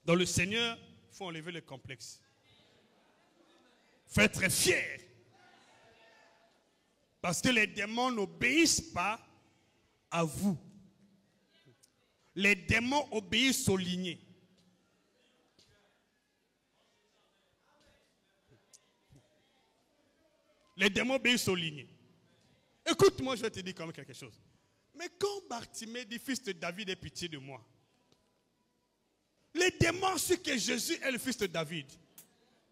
Dans le Seigneur, il faut enlever le complexe. Il faut être fier. Parce que les démons n'obéissent pas à vous. Les démons obéissent aux lignées. Les démons obéissent aux lignées. Écoute-moi, je vais te dire quand même quelque chose. Mais quand Bartimée dit, fils de David, aie pitié de moi. Les démons su que Jésus est le fils de David.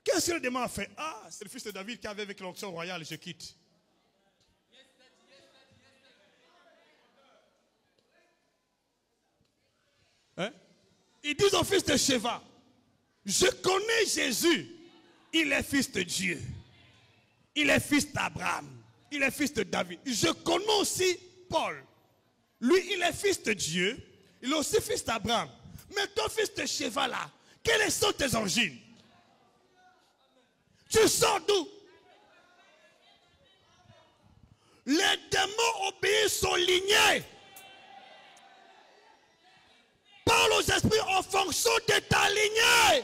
Qu'est-ce que le démon a fait? Ah, c'est le fils de David qui avait avec l'onction royale, je quitte. Hein? Ils disent au fils de Sheva, je connais Jésus, il est fils de Dieu. Il est fils d'Abraham. Il est fils de David. Je connais aussi Paul. Lui, il est fils de Dieu. Il est aussi fils d'Abraham. Mais ton fils de Sheva là, quelles sont tes origines? Tu sors d'où? Les démons obéissent aux lignées. Parle aux esprits en fonction de ta lignée.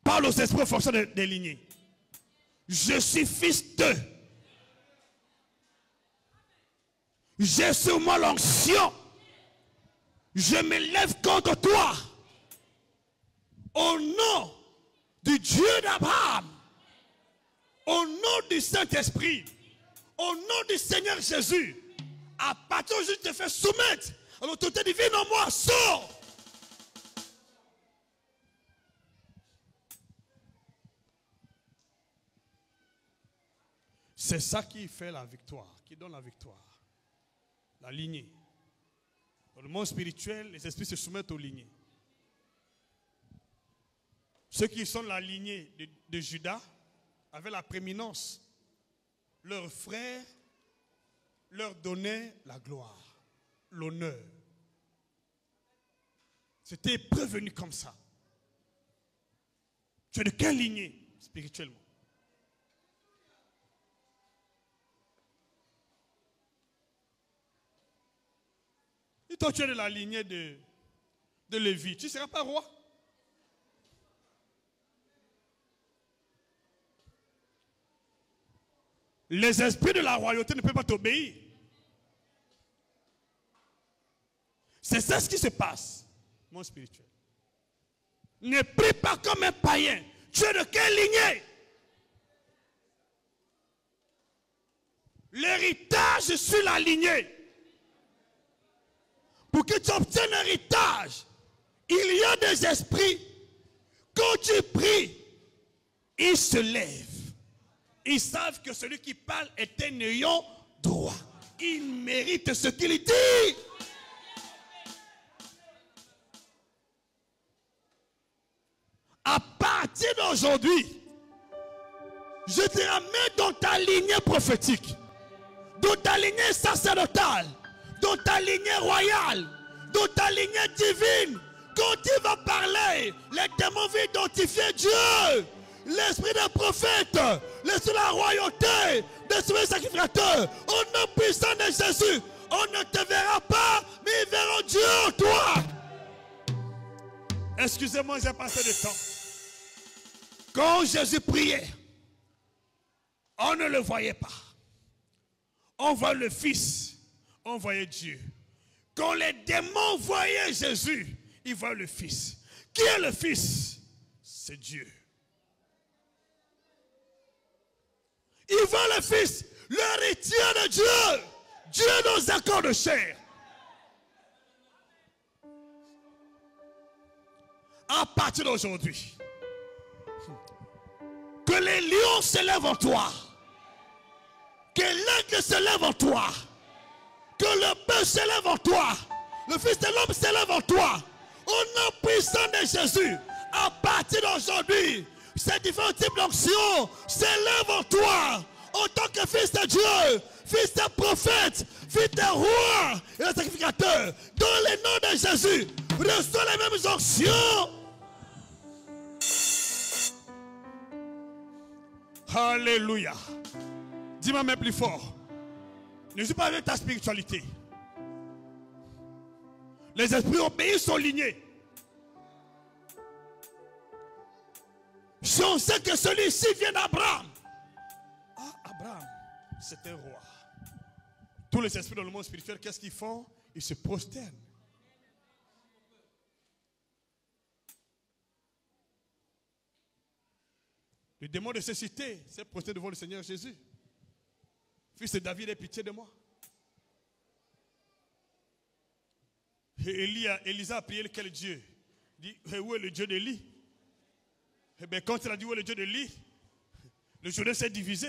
Parle aux esprits en fonction des lignées. Je suis fils d'eux. J'ai sur moi l'onction. Je me lève contre toi. Au nom du Dieu d'Abraham. Au nom du Saint-Esprit. Au nom du Seigneur Jésus. À partir d'aujourd'hui, je te fais soumettre à l'autorité divine en moi. Sors. C'est ça qui fait la victoire, qui donne la victoire. La lignée. Dans le monde spirituel, les esprits se soumettent aux lignées. Ceux qui sont de la lignée de Judas avaient la prééminence. Leurs frères leur donnaient la gloire, l'honneur. C'était prévenu comme ça. Tu es de quelle lignée spirituellement? Si toi tu es de la lignée de Lévi, tu ne seras pas roi. Les esprits de la royauté ne peuvent pas t'obéir. C'est ça ce qui se passe, mon spirituel. Ne prie pas comme un païen. Tu es de quelle lignée? L'héritage sur la lignée. Pour que tu obtiennes l'héritage, il y a des esprits. Quand tu pries, ils se lèvent. Ils savent que celui qui parle est un ayant droit. Il mérite ce qu'il dit. À partir d'aujourd'hui, je te ramène dans ta lignée prophétique, dans ta lignée sacerdotale, dans ta lignée royale, dans ta lignée divine. Quand tu vas parler, les démons vont identifier Dieu. L'esprit des prophètes, l'esprit de la royauté, l'esprit sacrificateur, au nom puissant de Jésus, on ne te verra pas, mais ils verront Dieu en toi. Excusez-moi, j'ai passé du temps. Quand Jésus priait, on ne le voyait pas. On voyait le Fils, on voyait Dieu. Quand les démons voyaient Jésus, ils voyaient le Fils. Qui est le Fils? C'est Dieu. Ils voient le Fils, l'héritier de Dieu. Dieu dans un corps de chair. À partir d'aujourd'hui, que les lions se lèvent en toi. Que l'aigle se lève en toi. Que le bœuf se lève en toi. Le Fils de l'homme se lève en toi. Au nom puissant de Jésus, à partir d'aujourd'hui, ces différents types d'actions s'élèvent en toi. En tant que fils de Dieu, fils de prophète, fils de roi et de sacrificateur. Dans le nom de Jésus, reçois les mêmes actions. Alléluia. Dis-moi même plus fort. Ne joue pas avec ta spiritualité. Les esprits obéissent aux lignées. Si on sait que celui-ci vient d'Abraham. Ah, Abraham, c'est un roi. Tous les esprits dans le monde spirituel, qu'est-ce qu'ils font? Ils se prosternent. Le démon de cécité s'est prosterné devant le Seigneur Jésus. Fils de David, aie pitié de moi. Et Élisa a prié quel Dieu? Il dit, où est le Dieu d'Élie? Et bien quand il a dit où est le Dieu d'Élie, le Jourdain s'est divisé.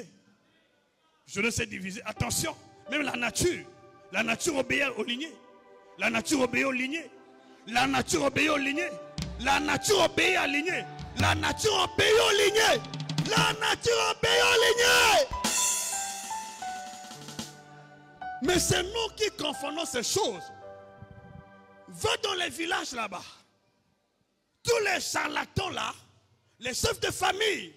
Le Jourdain s'est divisé. Attention, même la nature obéit aux lignées. La nature obéit aux lignées. La nature obéit aux lignées. La nature obéit à lignées. La nature obéit aux lignées. La nature obéit aux lignées. Mais c'est nous qui confondons ces choses. Va dans les villages là-bas. Tous les charlatans là, les chefs de famille,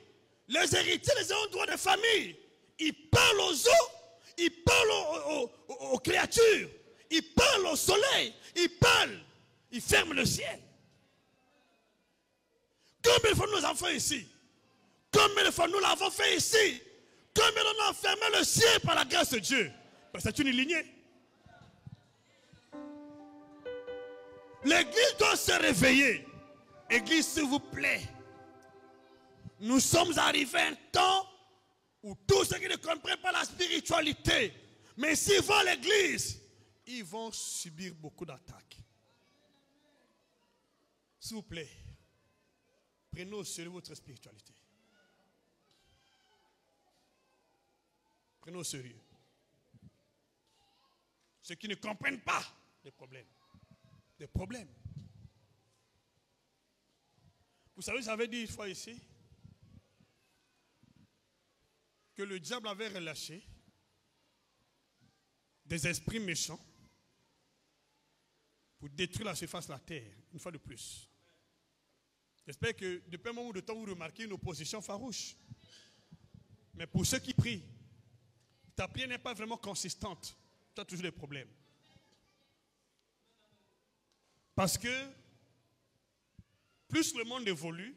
les héritiers, les ayants droit de famille, ils parlent aux eaux, ils parlent aux créatures, ils parlent au soleil, ils ferment le ciel. Combien de fois nous avons fait ici? Combien de fois nous l'avons fait ici? Combien de fois nous avons fermé le ciel par la grâce de Dieu? Parce que c'est une lignée. L'église doit se réveiller. Église, s'il vous plaît. Nous sommes arrivés à un temps où tous ceux qui ne comprennent pas la spiritualité, mais s'ils vont à l'église, ils vont subir beaucoup d'attaques. S'il vous plaît, prenez au sérieux votre spiritualité. Prenez au sérieux. Ceux qui ne comprennent pas des problèmes. Des problèmes. Vous savez, j'avais dit une fois ici que le diable avait relâché des esprits méchants pour détruire la surface de la terre, une fois de plus. J'espère que depuis un moment de temps, vous remarquez une opposition farouche. Mais pour ceux qui prient, ta prière n'est pas vraiment consistante. Tu as toujours des problèmes. Parce que plus le monde évolue,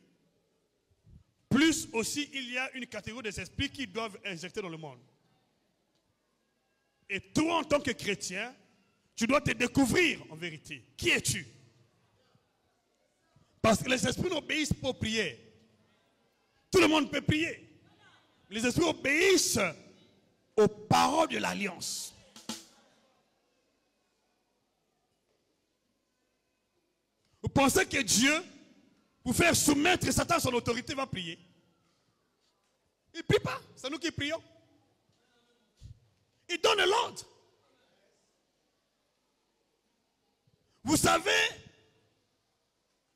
plus aussi il y a une catégorie des esprits qui doivent injecter dans le monde. Et toi, en tant que chrétien, tu dois te découvrir en vérité. Qui es-tu? Parce que les esprits n'obéissent pas aux prières. Tout le monde peut prier. Les esprits obéissent aux paroles de l'alliance. Vous pensez que Dieu, pour faire soumettre Satan à son autorité, va prier? Il ne prie pas, c'est nous qui prions. Il donne l'ordre. Vous savez,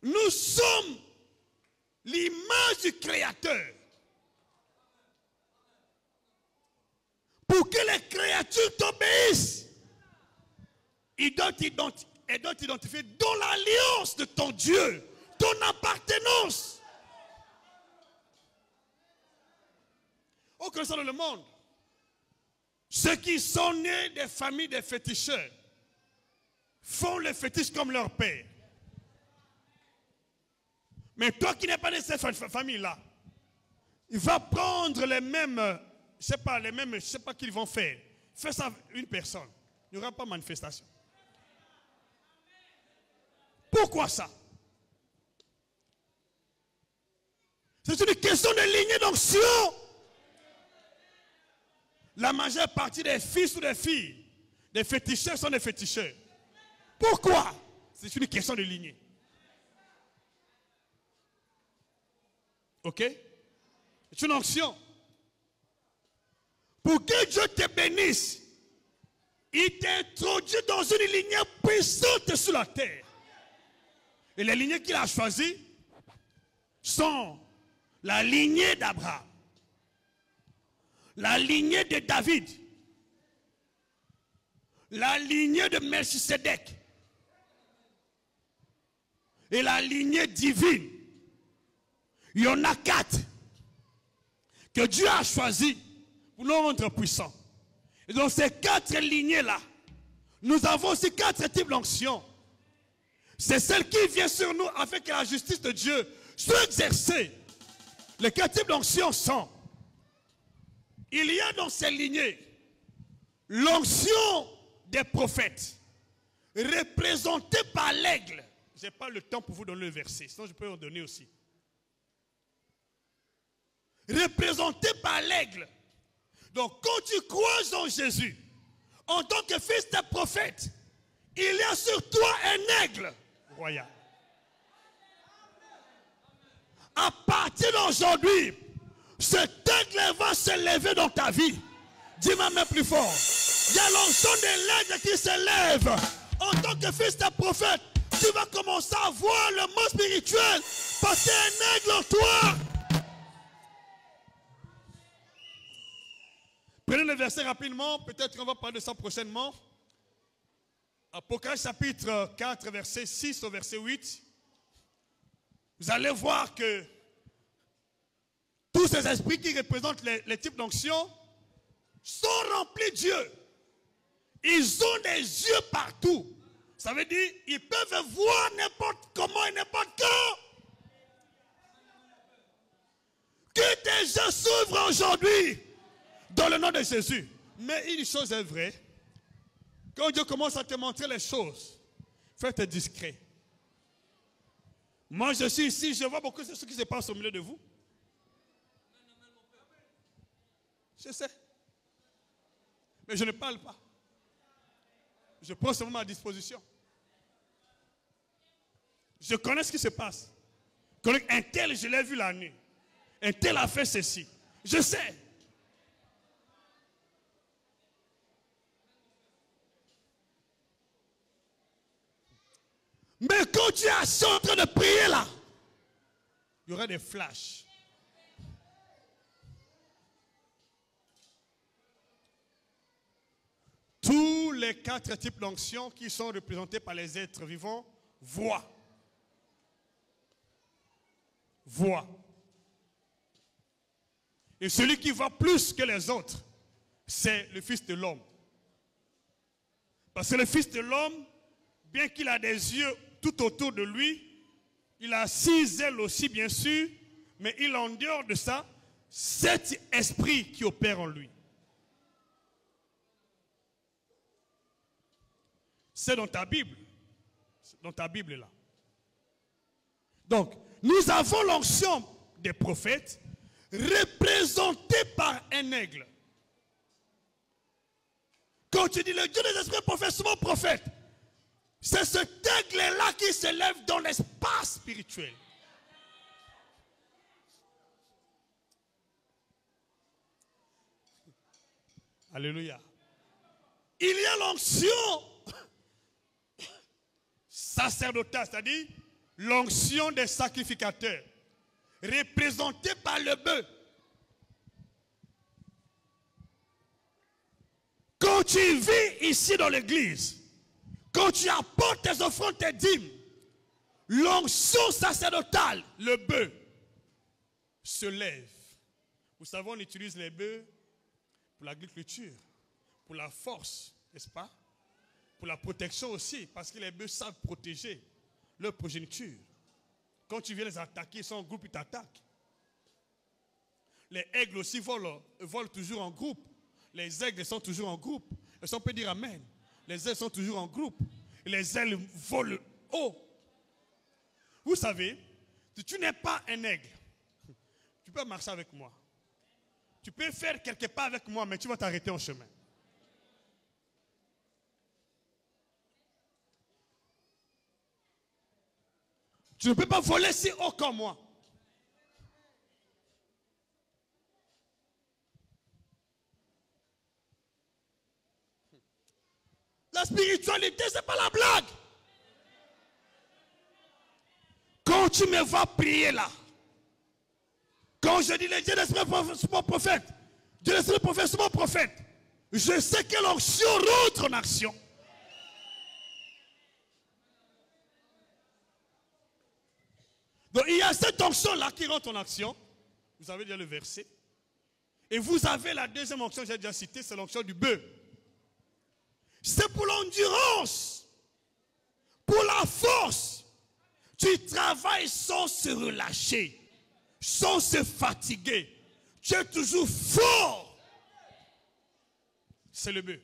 nous sommes l'image du Créateur. Pour que les créatures t'obéissent, ils doivent t'identifier dans l'alliance de ton Dieu, ton appartenance. Au concernant le monde, ceux qui sont nés des familles de féticheurs font les fétiches comme leur père. Mais toi qui n'es pas de cette famille-là, il va prendre les mêmes, je ne sais pas qu'ils vont faire. Fais ça à une personne. Il n'y aura pas de manifestation. Pourquoi ça? C'est une question de lignée d'onction. La majeure partie des fils ou des filles, des féticheurs sont des féticheurs. Pourquoi? C'est une question de lignée. Ok? C'est une onction. Pour que Dieu te bénisse, il t'introduit dans une lignée puissante sur la terre. Et les lignées qu'il a choisies sont la lignée d'Abraham, la lignée de David, la lignée de Melchisédek et la lignée divine. Il y en a 4 que Dieu a choisi pour nous rendre puissants. Et dans ces 4 lignées-là, nous avons aussi 4 types d'onction. C'est celle qui vient sur nous afin que la justice de Dieu soit exercée. Les 4 types d'onction sont, il y a dans ces lignées l'onction des prophètes, représentée par l'aigle. Je n'ai pas le temps pour vous donner le verset, sinon je peux en donner aussi. Représenté par l'aigle. Donc quand tu crois en Jésus, en tant que fils de prophète, il y a sur toi un aigle royal. À partir d'aujourd'hui, cet aigle va se lever dans ta vie. Dis-moi même plus fort. Il y a l'onction de l'aigle qui se lève. En tant que fils de prophète, tu vas commencer à voir le monde spirituel passer un aigle en toi. Prenez le verset rapidement, peut-être qu'on va parler de ça prochainement. Apocalypse chapitre 4, verset 6 au verset 8. Vous allez voir que tous ces esprits qui représentent les types d'onction sont remplis de Dieu. Ils ont des yeux partout. Ça veut dire ils peuvent voir n'importe comment et n'importe quand. Que tes yeux s'ouvrent aujourd'hui dans le nom de Jésus. Mais une chose est vraie. Quand Dieu commence à te montrer les choses, faites discret. Moi je suis ici, je vois beaucoup de ce qui se passe au milieu de vous. Je sais. Mais je ne parle pas. Je prends seulement ma disposition. Je connais ce qui se passe. Un tel, je l'ai vu la nuit. Un tel a fait ceci. Je sais. Mais quand tu es assis en train de prier là, il y aura des flashs. Tous les 4 types d'onction qui sont représentés par les êtres vivants voient. Voient. Et celui qui voit plus que les autres, c'est le Fils de l'homme. Parce que le Fils de l'homme, bien qu'il a des yeux tout autour de lui, il a 6 ailes aussi bien sûr, mais il a en dehors de ça 7 esprits qui opèrent en lui. C'est dans ta Bible. C'est dans ta Bible là. Donc, nous avons l'onction des prophètes représentée par un aigle. Quand tu dis le Dieu des esprits prophètes, c'est mon prophète. C'est cet aigle-là qui se lève dans l'espace spirituel. Alléluia. Il y a l'onction sacerdotale, c'est-à-dire l'onction des sacrificateurs, représentée par le bœuf. Quand tu vis ici dans l'église, quand tu apportes tes offrandes, tes dîmes, l'onction sacerdotale, le bœuf, se lève. Vous savez, on utilise les bœufs pour l'agriculture, pour la force, n'est-ce pas? Pour la protection aussi, parce que les bœufs savent protéger leur progéniture. Quand tu viens les attaquer, ils sont en groupe, ils t'attaquent. Les aigles aussi volent toujours en groupe. Les aigles sont toujours en groupe. Est-ce qu'on peut dire amen? Les ailes sont toujours en groupe. Et les ailes volent haut. Vous savez, si tu n'es pas un aigle, tu peux marcher avec moi. Tu peux faire quelque part avec moi, mais tu vas t'arrêter en chemin. Tu ne peux pas voler si haut comme moi. La spiritualité, ce n'est pas la blague. Quand tu me vois prier là, quand je dis le Dieu d'esprit c'est mon prophète, Dieu d'esprit prophète c'est mon prophète, je sais que l'onction rentre en action. Donc il y a cette onction là qui rentre en action. Vous avez déjà le verset. Et vous avez la deuxième onction, j'ai déjà cité, c'est l'onction du bœuf. C'est pour l'endurance, pour la force. Tu travailles sans se relâcher, sans se fatiguer. Tu es toujours fort. C'est le bœuf.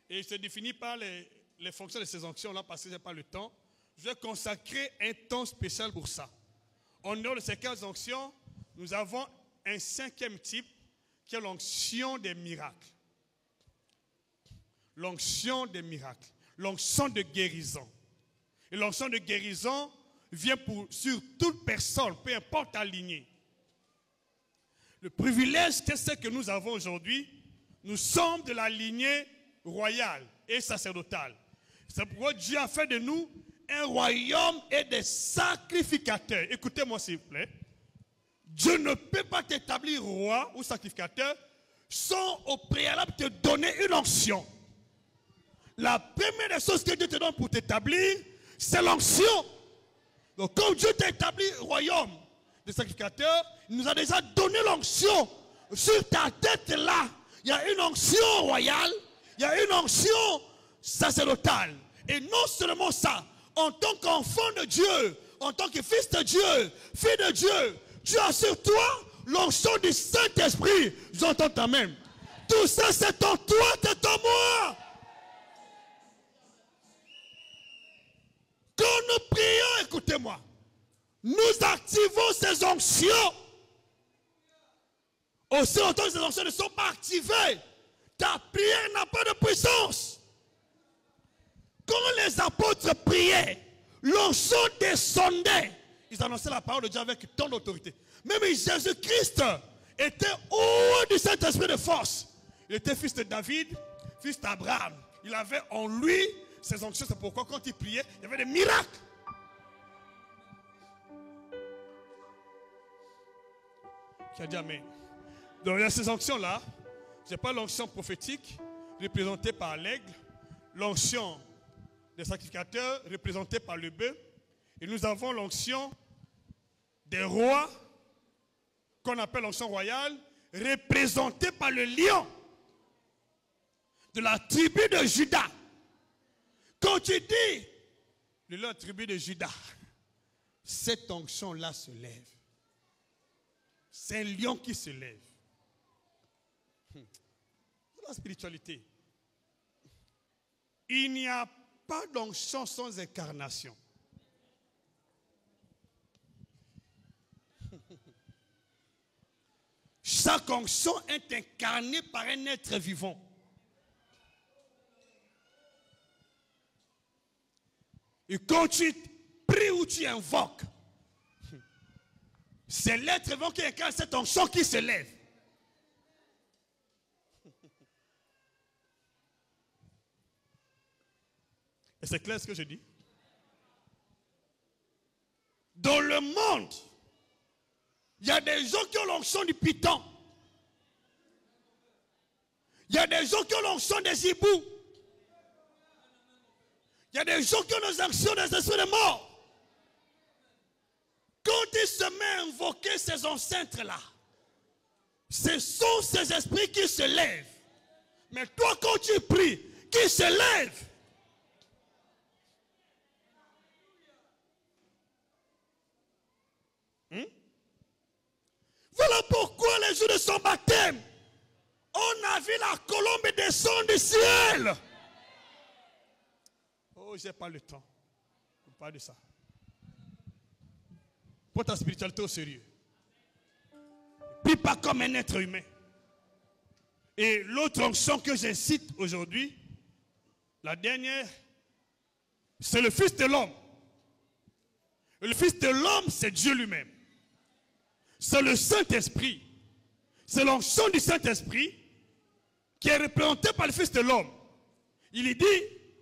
Et il se définit par les fonctions de ces onctions-là, parce que je n'ai pas le temps. Je vais consacrer un temps spécial pour ça. En dehors de ces 15 onctions, nous avons un cinquième type qui est l'onction des miracles. L'onction des miracles. L'onction de guérison. Et l'onction de guérison vient sur toute personne, peu importe la lignée. Le privilège, qu'est-ce que nous avons aujourd'hui? Nous sommes de la lignée royale et sacerdotale. C'est pourquoi Dieu a fait de nous un royaume et des sacrificateurs. Écoutez-moi s'il vous plaît. Dieu ne peut pas t'établir roi ou sacrificateur sans au préalable te donner une onction. La première des choses que Dieu te donne pour t'établir, c'est l'onction. Donc comme Dieu t'a établi royaume des sacrificateurs, il nous a déjà donné l'onction. Sur ta tête là, il y a une onction royale, il y a une onction sacerdotale. Et non seulement ça, en tant qu'enfant de Dieu, en tant que fils de Dieu, fille de Dieu, tu as sur toi l'onction du Saint-Esprit. J'entends ta main. Tout ça, c'est en toi, c'est en moi. Quand nous prions, écoutez-moi, nous activons ces onctions. Aussi longtemps que ces onctions ne sont pas activées, ta prière n'a pas de puissance. Quand les apôtres priaient, l'onction descendait. Ils annonçaient la parole de Dieu avec tant d'autorité. Même Jésus-Christ était haut du Saint-Esprit de force. Il était fils de David, fils d'Abraham. Il avait en lui ces onctions. C'est pourquoi quand il priait, il y avait des miracles. Qui a dit amen. Donc il y a ces onctions-là. Ce n'est pas l'onction prophétique représentée par l'aigle. L'onction des sacrificateurs représentée par le bœuf. Et nous avons l'onction des rois, qu'on appelle l'onction royale, représentée par le lion de la tribu de Juda. Quand tu dis de la tribu de Juda, cette onction-là se lève. C'est un lion qui se lève. C'est la spiritualité. Il n'y a pas d'onction sans incarnation. Chaque onction est incarnée par un être vivant. Et quand tu pries ou tu invoques, c'est l'être vivant qui incarne cette onction qui se lève. Et c'est clair ce que je dis? Dans le monde, il y a des gens qui ont l'onction du python. Il y a des gens qui ont l'onction des hiboux. Il y a des gens qui ont l'onction des esprits de mort. Quand il se met à invoquer ces ancêtres-là, ce sont ces esprits qui se lèvent. Mais toi, quand tu pries, qui se lève? Voilà pourquoi les jours de son baptême, on a vu la colombe descendre du ciel. Oh, j'ai pas le temps pour parler de ça. Pour ta spiritualité au sérieux. Prie pas comme un être humain. Et l'autre onction que je cite aujourd'hui, la dernière, c'est le Fils de l'homme. Et le Fils de l'homme, c'est Dieu lui-même. C'est le Saint-Esprit. C'est l'onction du Saint-Esprit qui est représentée par le Fils de l'homme. Il dit,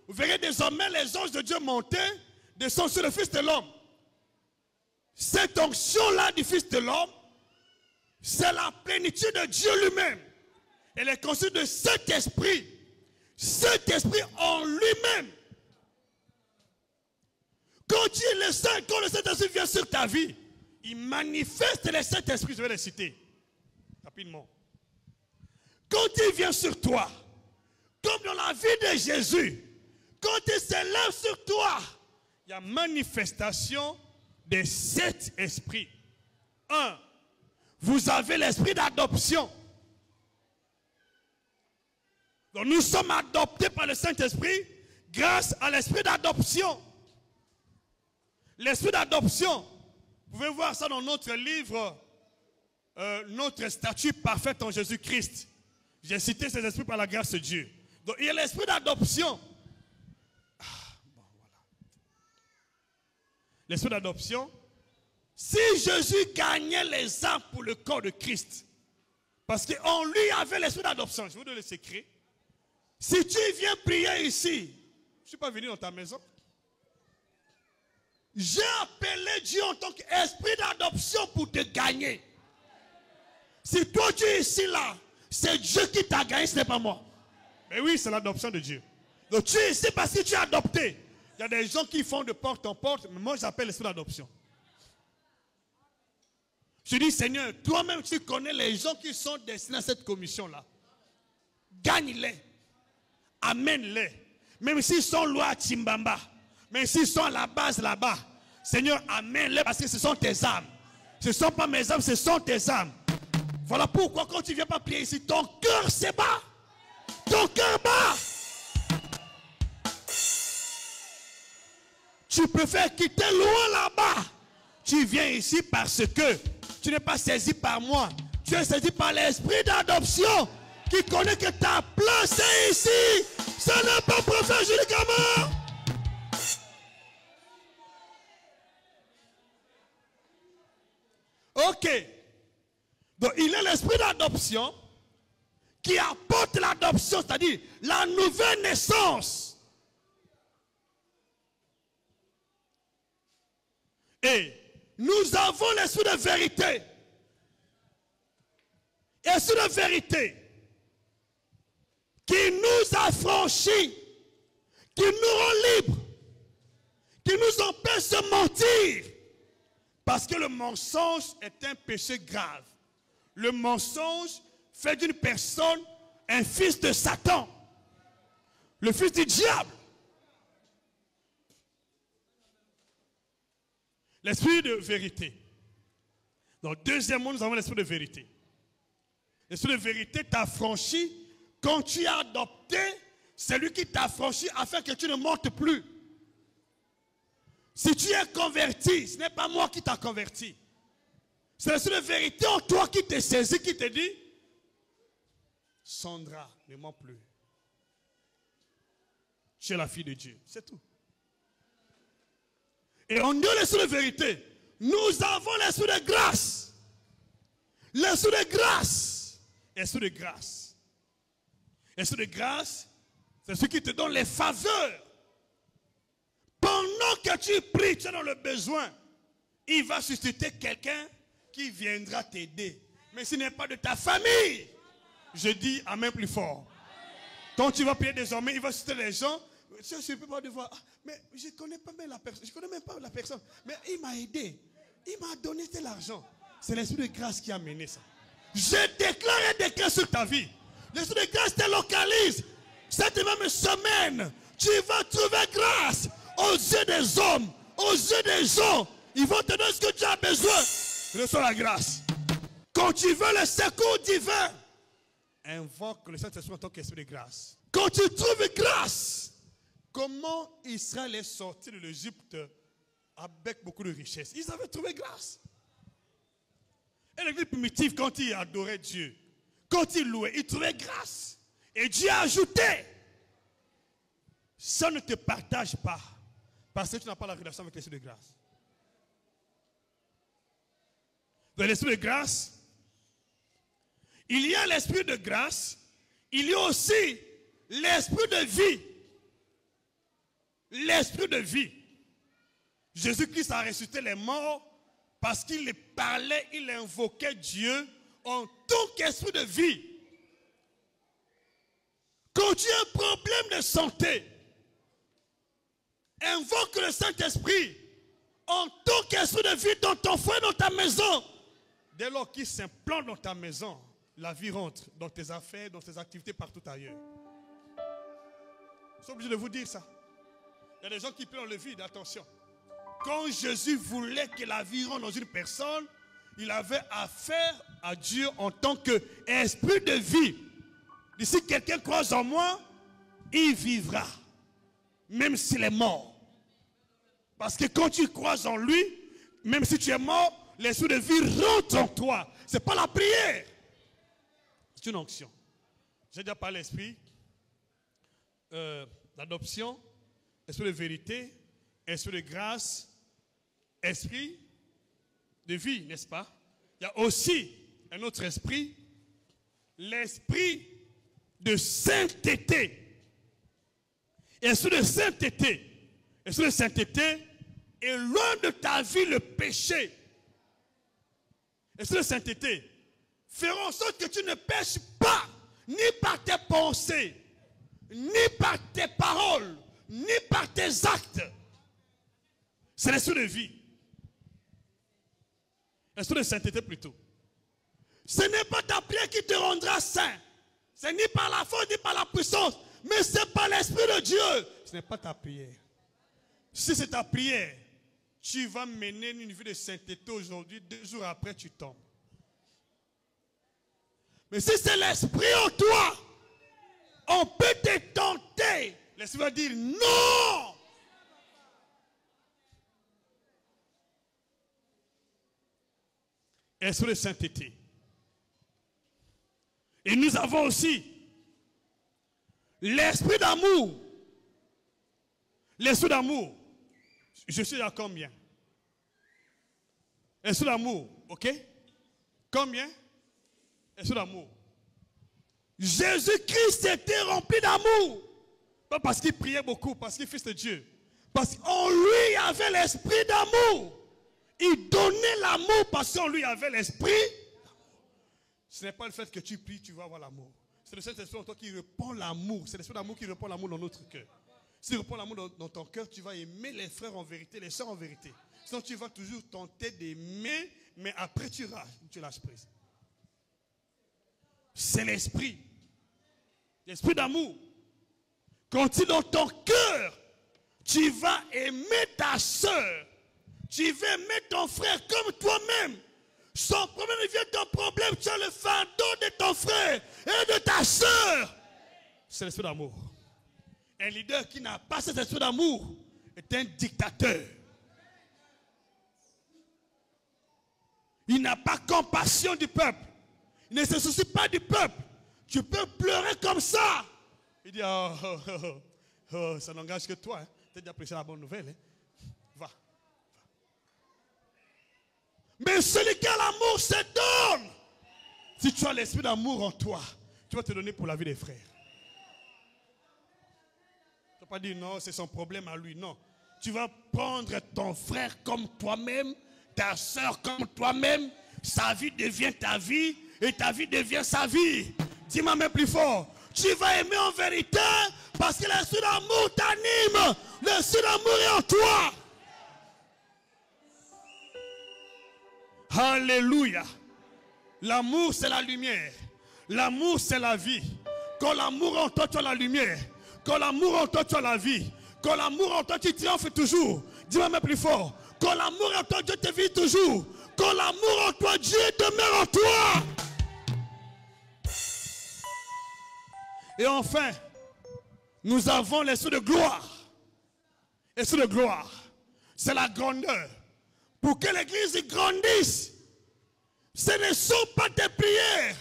vous verrez désormais les anges de Dieu monter, descendre sur le Fils de l'homme. Cette onction-là du Fils de l'homme, c'est la plénitude de Dieu lui-même. Elle est conçue de cet esprit. Cet esprit en lui-même. Quand le Saint-Esprit vient sur ta vie, il manifeste le Saint-Esprit. Je vais les citer rapidement. Quand il vient sur toi, comme dans la vie de Jésus, quand il s'élève sur toi, il y a manifestation des 7 esprits. 1. Vous avez l'esprit d'adoption. Donc nous sommes adoptés par le Saint-Esprit grâce à l'esprit d'adoption. L'esprit d'adoption, vous pouvez voir ça dans notre livre, notre statut parfait en Jésus-Christ. J'ai cité ces esprits par la grâce de Dieu. Donc il y a l'esprit d'adoption. Voilà. L'esprit d'adoption. Si Jésus gagnait les âmes pour le corps de Christ, parce qu'en lui avait l'esprit d'adoption, je vous donne le secret. Si tu viens prier ici, je ne suis pas venu dans ta maison. J'ai appelé Dieu en tant qu'esprit d'adoption pour te gagner. Si toi tu es ici là, c'est Dieu qui t'a gagné, ce n'est pas moi. Mais oui, c'est l'adoption de Dieu. Donc tu es ici parce que tu es adopté. Il y a des gens qui font de porte en porte, mais moi j'appelle l'esprit d'adoption. Je dis, Seigneur, toi-même tu connais les gens qui sont destinés à cette commission-là. Gagne-les. Amène-les. Même s'ils sont loin à Chimbamba, même s'ils sont à la base là-bas, Seigneur, amène-les parce que ce sont tes âmes. Ce ne sont pas mes âmes, ce sont tes âmes. Voilà pourquoi quand tu ne viens pas prier ici, ton cœur se bat. Ton cœur bat. Tu préfères quitter loin là-bas. Tu viens ici parce que tu n'es pas saisi par moi. Tu es saisi par l'esprit d'adoption qui connaît que ta place est ici. Ce n'est pas prophète Julie Gamard. Ok. Donc il est l'esprit d'adoption qui apporte l'adoption, c'est-à-dire la nouvelle naissance. Et nous avons l'esprit de vérité. L'esprit de vérité qui nous affranchit, qui nous rend libres, qui nous empêche de mentir. Parce que le mensonge est un péché grave. Le mensonge fait d'une personne un fils de Satan, le fils du diable. L'esprit de vérité. Donc, deuxièmement, nous avons l'esprit de vérité. L'esprit de vérité t'affranchit quand tu as adopté celui qui t'affranchit afin que tu ne mentes plus. Si tu es converti, ce n'est pas moi qui t'a converti. C'est l'esprit de vérité en toi qui te saisit, qui te dit Sandra, ne mens plus. Tu es la fille de Dieu. C'est tout. Et en Dieu, l'esprit de vérité, nous avons l'esprit de grâce. L'esprit de grâce. L'esprit de grâce. L'esprit de grâce, c'est celui qui te donne les faveurs. Pendant que tu pries, tu es dans le besoin, il va susciter quelqu'un qui viendra t'aider. Mais ce n'est pas de ta famille. Je dis amen plus fort. Quand tu vas prier désormais, il va susciter les gens. Je ne peux pas devoir. Mais je ne connais pas même la personne. Je ne connais même pas la personne. Mais il m'a aidé. Il m'a donné de l'argent. C'est l'esprit de grâce qui a mené ça. Je déclare un décret sur ta vie. L'esprit de grâce te localise. Cette même semaine, tu vas trouver grâce aux yeux des hommes, aux yeux des gens. Ils vont te donner ce que tu as besoin. Reçois la grâce. Quand tu veux le secours divin, invoque le Saint-Esprit en tant qu'esprit de grâce. Quand tu trouves grâce, comment Israël est sorti de l'Égypte avec beaucoup de richesses? Ils avaient trouvé grâce. Et l'église primitive, quand il adorait Dieu, quand il louait, il trouvait grâce. Et Dieu a ajouté. Ça ne te partage pas. Parce que tu n'as pas la relation avec l'esprit de grâce. Dans l'esprit de grâce, il y a l'esprit de grâce, il y a aussi l'esprit de vie. L'esprit de vie. Jésus-Christ a ressuscité les morts parce qu'il parlait, il invoquait Dieu en tant qu'esprit de vie. Quand tu as un problème de santé, invoque le Saint-Esprit en tant qu'esprit de vie dans ton foyer, dans ta maison, dès lors qu'il s'implante dans ta maison, la vie rentre dans tes affaires, dans tes activités, partout ailleurs. Je suis obligé de vous dire ça. Il y a des gens qui prient dans le vide, attention. Quand Jésus voulait que la vie rentre dans une personne, il avait affaire à Dieu en tant qu'esprit de vie. Et si quelqu'un croit en moi, il vivra, même s'il est mort. Parce que quand tu crois en lui, même si tu es mort, l'esprit de vie rentre en toi. Ce n'est pas la prière. C'est une onction. J'ai déjà parlé l'esprit d'adoption, esprit de vérité, esprit de grâce, esprit de vie, n'est-ce pas? Il y a aussi un autre esprit, l'esprit de sainteté. Esprit de sainteté. Esprit de sainteté est loin de ta vie le péché. Esprit de sainteté fera en sorte que tu ne pêches pas, ni par tes pensées, ni par tes paroles, ni par tes actes. C'est l'esprit de vie. L'esprit de sainteté plutôt. Ce n'est pas ta prière qui te rendra saint. Ce n'est ni par la force, ni par la puissance, mais c'est par l'Esprit de Dieu. Ce n'est pas ta prière. Si c'est ta prière, tu vas mener une vie de sainteté aujourd'hui, 2 jours après tu tombes. Mais si c'est l'Esprit en toi, on peut te tenter. L'Esprit va dire non. Esprit de sainteté. Et nous avons aussi l'esprit d'amour. L'esprit d'amour. Je suis à combien? Esprit d'amour, ok? Combien? Esprit d'amour. Jésus-Christ était rempli d'amour. Pas parce qu'il priait beaucoup, parce qu'il est fils de Dieu. Parce qu'en lui, il y avait l'esprit d'amour. Il donnait l'amour parce qu'en lui, il y avait l'esprit. Ce n'est pas le fait que tu pries, tu vas avoir l'amour. C'est le Saint-Esprit en toi qui répand l'amour. C'est l'esprit d'amour qui répand l'amour dans notre cœur. Si tu répands l'amour dans ton cœur, tu vas aimer les frères en vérité, les sœurs en vérité. Sinon, tu vas toujours tenter d'aimer, mais après tu lâches prise. C'est l'esprit. L'esprit d'amour. Quand tu es dans ton cœur, tu vas aimer ta sœur. Tu vas aimer ton frère comme toi-même. Son problème devient ton problème. Tu as le fardeau de ton frère et de ta sœur. C'est l'esprit d'amour. Un leader qui n'a pas cet esprit d'amour est un dictateur. Il n'a pas compassion du peuple. Il ne se soucie pas du peuple. Tu peux pleurer comme ça. Il dit, ça n'engage que toi. Hein. Tu as déjà prêché la bonne nouvelle. Hein. Va. Mais celui qui a l'amour se donne. Si tu as l'esprit d'amour en toi, tu vas te donner pour la vie des frères. Tu ne vas pas dire non, c'est son problème à lui. Non. Tu vas prendre ton frère comme toi-même, ta soeur comme toi-même. Sa vie devient ta vie et ta vie devient sa vie. Dis-moi même plus fort. Tu vas aimer en vérité parce que l'esprit d'amour t'anime. L'esprit d'amour est en toi. Alléluia. L'amour, c'est la lumière. L'amour, c'est la vie. Quand l'amour en toi, tu as la lumière. Quand l'amour en toi, tu as la vie. Quand l'amour en toi, tu triomphes toujours. Dis-moi même plus fort. Quand l'amour en toi, Dieu te vit toujours. Quand l'amour en toi, Dieu demeure en toi. Et enfin, nous avons l'esprit de gloire. L'esprit de gloire, c'est la grandeur. Pour que l'église grandisse, ce ne sont pas tes prières.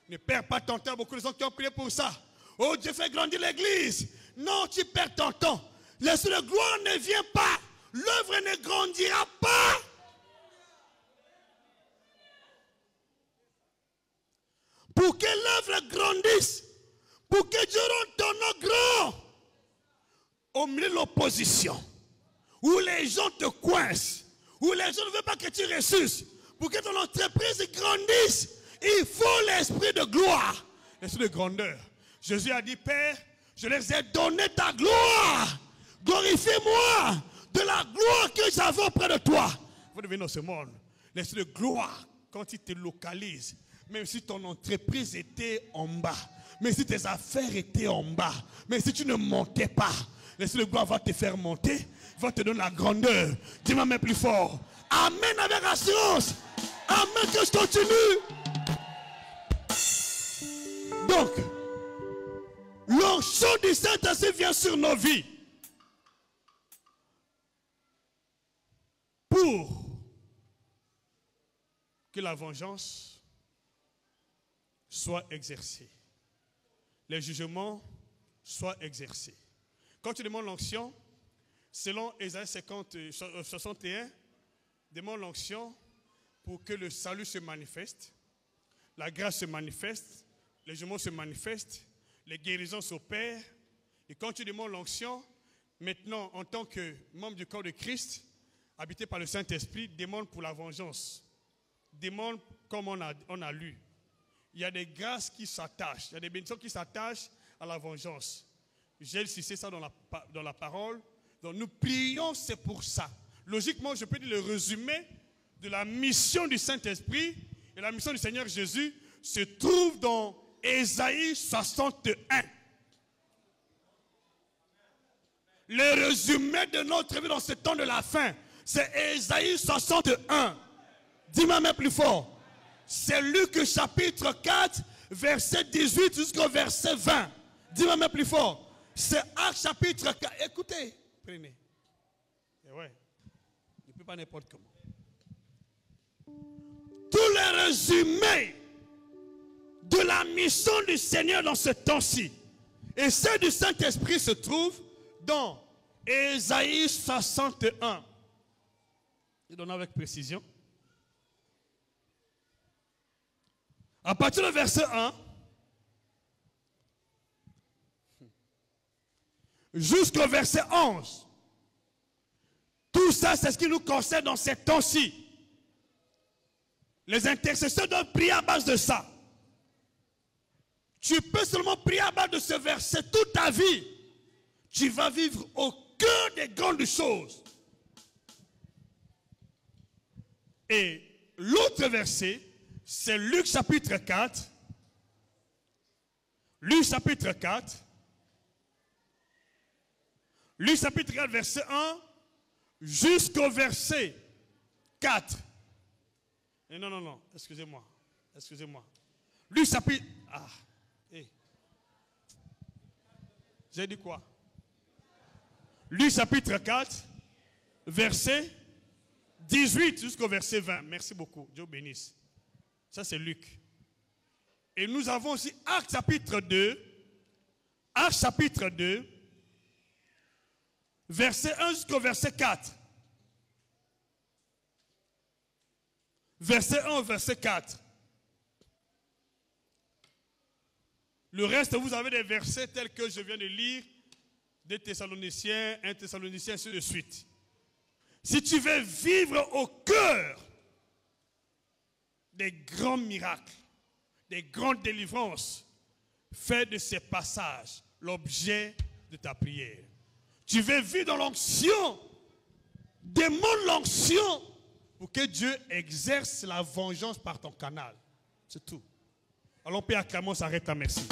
Ne perds pas ton temps. Beaucoup de gens qui ont prié pour ça. Oh, Dieu fait grandir l'église. Non, tu perds ton temps. L'esprit de gloire ne vient pas. L'œuvre ne grandira pas. Pour que l'œuvre grandisse, pour que Dieu rende ton nom grand, au milieu de l'opposition, où les gens te coincent, où les gens ne veulent pas que tu ressuscites, pour que ton entreprise grandisse, il faut l'esprit de gloire, l'esprit de grandeur. Jésus a dit, Père, je les ai donné ta gloire. Glorifie-moi de la gloire que j'avais auprès de toi. Vous devez dans ce monde. L'esprit de gloire, quand il te localise, même si ton entreprise était en bas, même si tes affaires étaient en bas, même si tu ne montais pas, l'esprit de gloire va te faire monter, va te donner la grandeur. Dis-moi même plus fort. Amen avec assurance. Amen que je continue. Donc, l'onction du Saint-Esprit vient sur nos vies pour que la vengeance soit exercée. Les jugements soient exercés. Quand tu demandes l'onction, selon Ésaïe 61, demande l'onction pour que le salut se manifeste, la grâce se manifeste, les jugements se manifestent, les guérisons s'opèrent. Et quand tu demandes l'onction, maintenant, en tant que membre du corps de Christ, habité par le Saint-Esprit, demande pour la vengeance. Demande comme on a lu. Il y a des grâces qui s'attachent, il y a des bénédictions qui s'attachent à la vengeance. J'ai cité ça dans la parole. Donc nous prions, c'est pour ça. Logiquement, je peux dire le résumé de la mission du Saint-Esprit et la mission du Seigneur Jésus se trouve dans Ésaïe 61. Le résumé de notre vie dans ce temps de la fin, c'est Ésaïe 61. Dis-moi même plus fort. C'est Luc chapitre 4, verset 18 jusqu'au verset 20. Dis-moi même plus fort. C'est Actes chapitre 4. Écoutez, prenez. Et ouais, ne peut pas n'importe comment. Tous les résumés de la mission du Seigneur dans ce temps-ci et celle du Saint-Esprit se trouvent dans Ésaïe 61. Je donne avec précision. À partir du verset 1 jusqu'au verset 11. Tout ça, c'est ce qui nous concerne dans ces temps-ci. Les intercesseurs doivent prier à base de ça. Tu peux seulement prier à base de ce verset toute ta vie. Tu vas vivre au cœur des grandes choses. Et l'autre verset, c'est Luc chapitre 4. Luc chapitre 4. Luc chapitre 4, verset 1 jusqu'au verset 4. Et non, excusez-moi. Luc chapitre... Ah, hey. J'ai dit quoi? Luc chapitre 4, verset 18 jusqu'au verset 20. Merci beaucoup. Dieu bénisse. Ça, c'est Luc. Et nous avons aussi Actes chapitre 2. Actes chapitre 2. Verset 1 jusqu'au verset 4. Verset 1 au verset 4. Le reste, vous avez des versets tels que je viens de lire. 2 Thessaloniciens, 1 Thessaloniciens, ainsi de suite. Si tu veux vivre au cœur des grands miracles, des grandes délivrances, fais de ces passages l'objet de ta prière. Tu veux vivre dans l'onction, demande l'onction pour que Dieu exerce la vengeance par ton canal. C'est tout. Allons, Père, acclamons, s'arrête à merci.